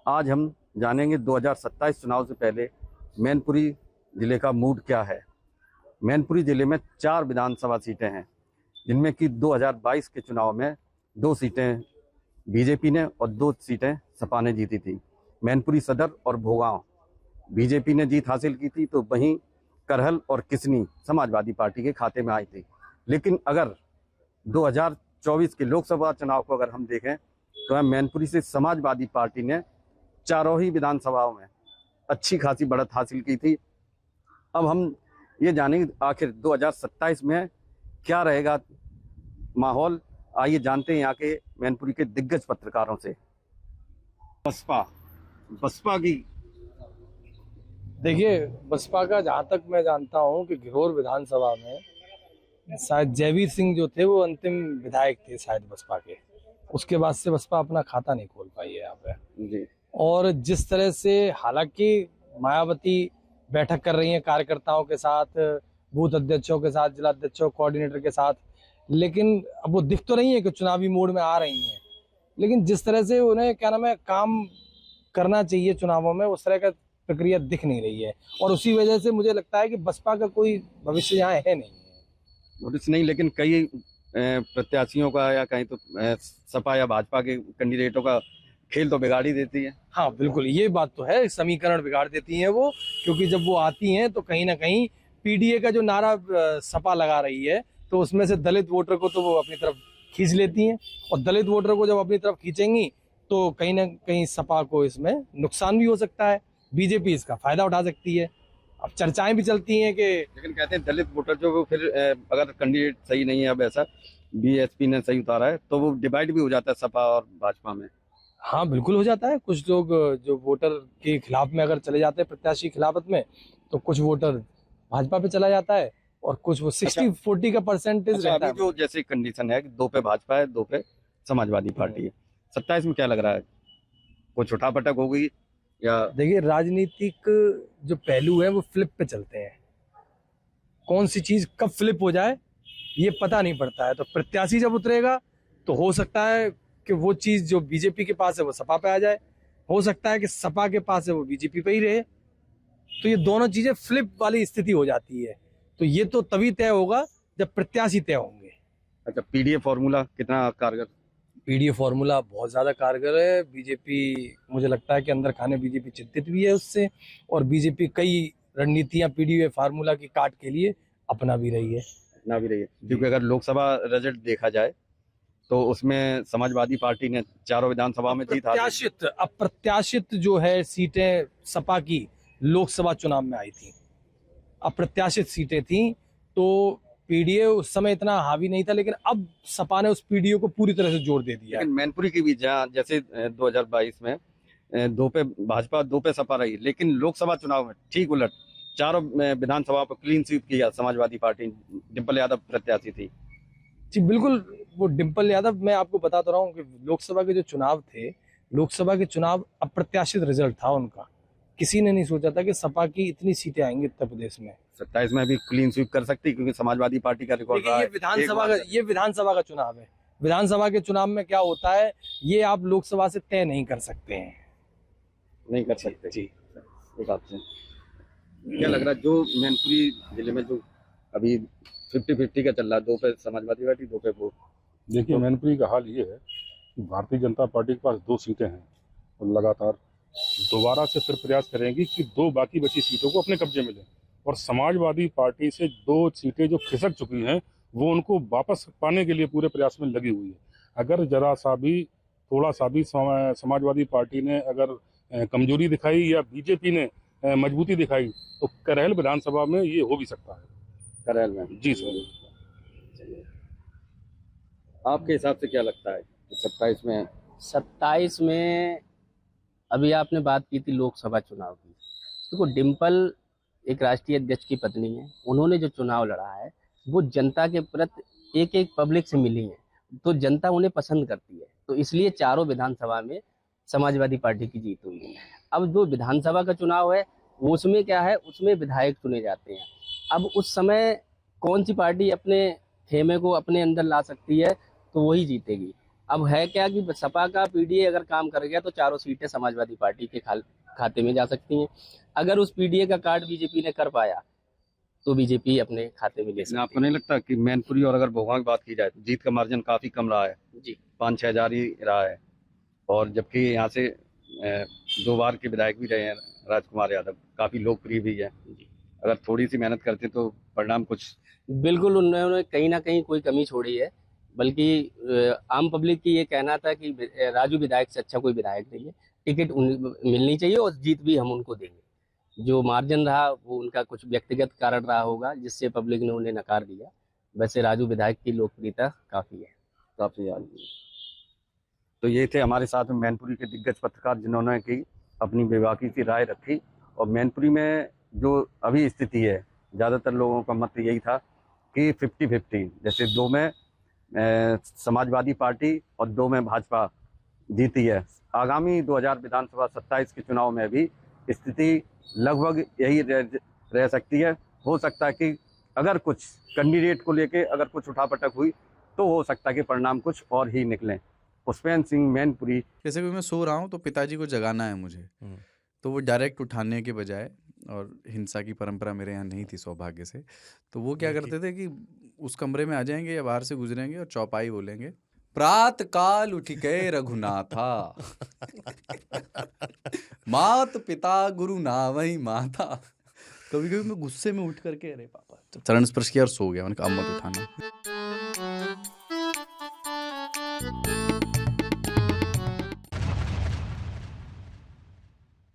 आज हम जानेंगे 2027 चुनाव से पहले मैनपुरी जिले का मूड क्या है। मैनपुरी जिले में 4 विधानसभा सीटें हैं, जिनमें कि 2022 के चुनाव में 2 सीटें बीजेपी ने और 2 सीटें सपा ने जीती थी। मैनपुरी सदर और भोगांव बीजेपी ने जीत हासिल की थी, तो वहीं करहल और किसनी समाजवादी पार्टी के खाते में आई थी। लेकिन अगर 2024 के लोकसभा चुनाव को अगर हम देखें तो मैनपुरी से समाजवादी पार्टी ने चारों ही विधानसभाओं में अच्छी खासी बढ़त हासिल की थी। अब हम ये जानेंगे आखिर 2027 में क्या रहेगा माहौल। आइए जानते हैं यहाँ के मैनपुरी के दिग्गज पत्रकारों से। बसपा की देखिए, बसपा का जहां तक मैं जानता हूं कि घिरोर विधानसभा में शायद जयवीर सिंह जो थे वो अंतिम विधायक थे शायद बसपा के। उसके बाद से बसपा अपना खाता नहीं खोल पाई है यहाँ पे जी। और जिस तरह से हालांकि मायावती बैठक कर रही है कार्यकर्ताओं के साथ, बूथ अध्यक्षों के साथ, जिला अध्यक्षों, कोऑर्डिनेटर के साथ, लेकिन अब वो दिख तो रही है कि चुनावी मोड में आ रही हैं, लेकिन जिस तरह से उन्हें क्या नाम है काम करना चाहिए चुनावों में, उस तरह का प्रक्रिया दिख नहीं रही है। और उसी वजह से मुझे लगता है कि बसपा का कोई भविष्य यहाँ है नहीं। भविष्य नहीं, लेकिन कई प्रत्याशियों का या कहीं तो सपा या भाजपा के कैंडिडेटों का खेल तो बिगाड़ ही देती है। हाँ बिल्कुल, ये बात तो है, समीकरण बिगाड़ देती हैं वो, क्योंकि जब वो आती हैं तो कहीं ना कहीं पीडीए का जो नारा सपा लगा रही है तो उसमें से दलित वोटर को तो वो अपनी तरफ खींच लेती हैं, और दलित वोटर को जब अपनी तरफ खींचेंगी तो कहीं ना कहीं सपा को इसमें नुकसान भी हो सकता है। बीजेपी इसका फायदा उठा सकती है। अब चर्चाएं भी चलती हैं कि, लेकिन कहते हैं दलित वोटर जो वो फिर अगर कैंडिडेट सही नहीं है, अब ऐसा बीएसपी ने सही उतारा है तो वो डिवाइड भी हो जाता है सपा और भाजपा में। हाँ बिल्कुल हो जाता है। कुछ लोग जो वोटर के खिलाफ में अगर चले जाते हैं, प्रत्याशी खिलाफत में, तो कुछ वोटर भाजपा पे चला जाता है और कुछ वो 60-40 का परसेंटेज रहता है। जो जैसे कंडीशन है कि 2 पे भाजपा है, 2 पे समाजवादी पार्टी है। 27 में क्या लग रहा है, कुछ उठापटक होगी या? देखिए, राजनीतिक जो पहलू है वो फ्लिप पे चलते हैं। कौन सी चीज कब फ्लिप हो जाए ये पता नहीं पड़ता है। तो प्रत्याशी जब उतरेगा तो हो सकता है कि वो चीज जो बीजेपी के पास है वो सपा पे आ जाए, हो सकता है कि सपा के पास है वो बीजेपी पे ही रहे। तो ये दोनों चीजें फ्लिप वाली स्थिति हो जाती है। तो ये तो तभी तय होगा जब प्रत्याशी तय होंगे। अच्छा, पीडीए फॉर्मूला कितना कारगर? पीडीए फॉर्मूला बहुत ज्यादा कारगर है। बीजेपी, मुझे लगता है कि अंदर खाने बीजेपी चिंतित भी है उससे, और बीजेपी कई रणनीतियां पीडीए फार्मूला की काट के लिए अपना भी रही है। क्योंकि अगर लोकसभा रिजल्ट देखा जाए तो उसमें समाजवादी पार्टी ने चारों विधानसभा में जीत हासिल की। अप्रत्याशित जो है सीटें सपा की लोकसभा चुनाव में आई थी, अप्रत्याशित सीटें थी, तो पीडीए उस समय इतना हावी नहीं था, लेकिन अब सपा ने उस पीडीए को पूरी तरह से जोड़ दे दिया। लेकिन मैनपुरी की भी जैसे 2022 में 2 पे भाजपा 2 पे सपा रही, लेकिन लोकसभा चुनाव में ठीक उलट चारों विधानसभा पर क्लीन स्वीप किया समाजवादी पार्टी। डिम्पल यादव प्रत्याशी थी। जी बिल्कुल, वो डिम्पल यादव, मैं आपको बता तो रहा हूँ कि लोकसभा के जो चुनाव थे, लोकसभा के चुनाव अप्रत्याशित रिजल्ट था उनका। किसी ने नहीं सोचा था कि सपा की इतनी सीटें आएंगी उत्तर प्रदेश में। 27 में भी क्लीन स्वीप कर सकती, क्योंकि समाजवादी पार्टी का रिकॉर्ड रहा है। ये विधानसभा का चुनाव है। विधानसभा के चुनाव में क्या होता है ये आप लोकसभा से तय नहीं कर सकते हैं। नहीं कर सकते जी। बात से क्या लग रहा है, जो मैनपुरी जिले में जो अभी 50-50 का चल रहा है, 2 पे समाजवादी पार्टी, 2 पे वो? देखिए, मैनपुरी का हाल ये है कि भारतीय जनता पार्टी के पास 2 सीटें हैं और लगातार दोबारा से फिर प्रयास करेंगी कि 2 बाकी बची सीटों को अपने कब्जे में लें, और समाजवादी पार्टी से 2 सीटें जो खिसक चुकी हैं वो उनको वापस पाने के लिए पूरे प्रयास में लगी हुई है। अगर जरा सा भी, थोड़ा सा भी समाजवादी पार्टी ने अगर कमजोरी दिखाई या बीजेपी ने मजबूती दिखाई तो करहल विधानसभा में ये हो भी सकता है। करहल में? जी सर। आपके हिसाब से क्या लगता है 27 में अभी आपने बात की थी लोकसभा चुनाव की, देखो डिम्पल एक राष्ट्रीय अध्यक्ष की पत्नी है। उन्होंने जो चुनाव लड़ा है वो जनता के प्रति एक पब्लिक से मिली है, तो जनता उन्हें पसंद करती है, तो इसलिए चारों विधानसभा में समाजवादी पार्टी की जीत हुई है। अब जो विधानसभा का चुनाव है उसमें क्या है, उसमें विधायक चुने जाते हैं। अब उस समय कौन सी पार्टी अपने खेमे को अपने अंदर ला सकती है तो वही जीतेगी। अब है क्या कि सपा का पीडीए अगर काम कर गया तो चारों सीटें समाजवादी पार्टी के खाते में जा सकती हैं। अगर उस पीडीए का कार्ड बीजेपी ने कर पाया तो बीजेपी अपने खाते में ले लेकिन सकती आपको नहीं लगता कि मैनपुरी और अगर भोगां की बात की जाए तो जीत का मार्जिन काफी कम रहा है, है। जी 5-6 हजार ही रहा है, और जबकि यहाँ से 2 बार के विधायक भी रहे हैं राजकुमार यादव, काफी लोकप्रिय भी है। जी अगर थोड़ी सी मेहनत करते तो परिणाम कुछ। बिल्कुल, उन्होंने कहीं ना कहीं कोई कमी छोड़ी है। बल्कि आम पब्लिक की ये कहना था कि राजू विधायक से अच्छा कोई विधायक नहीं है, टिकट मिलनी चाहिए और जीत भी हम उनको देंगे। जो मार्जिन रहा वो उनका कुछ व्यक्तिगत कारण रहा होगा जिससे पब्लिक ने उन्हें नकार दिया। वैसे राजू विधायक की लोकप्रियता काफी है। काफी आदमी। तो ये थे हमारे साथ में मैनपुरी के दिग्गज पत्रकार जिन्होंने की अपनी बेबाकी सी राय रखी। और मैनपुरी में जो अभी स्थिति है, ज़्यादातर लोगों का मत यही था कि 50-50, जैसे 2 में समाजवादी पार्टी और 2 में भाजपा जीती है। आगामी 2000 विधानसभा 27 के चुनाव में भी स्थिति लगभग यही रह सकती है। हो सकता है कि अगर कुछ कैंडिडेट को लेके अगर कुछ उठापटक हुई तो हो सकता है कि परिणाम कुछ और ही निकलें। पुष्पेंद्र सिंह, मैनपुरी। जैसे कि मैं सो रहा हूँ तो पिताजी को जगाना है मुझे, तो वो डायरेक्ट उठाने के बजाय, और हिंसा की परंपरा मेरे यहाँ नहीं थी सौभाग्य से, तो वो क्या करते थे कि उस कमरे में आ जाएंगे या बाहर से गुजरेंगे और चौपाई बोलेंगे, प्रात काल उठ के रघुनाथा मात पिता गुरु नावही माता। कभी कभी मैं गुस्से में उठ करके अरे पापा, जब चरण स्पर्श किया और सो गया, मैंने कहा अब मत उठाना।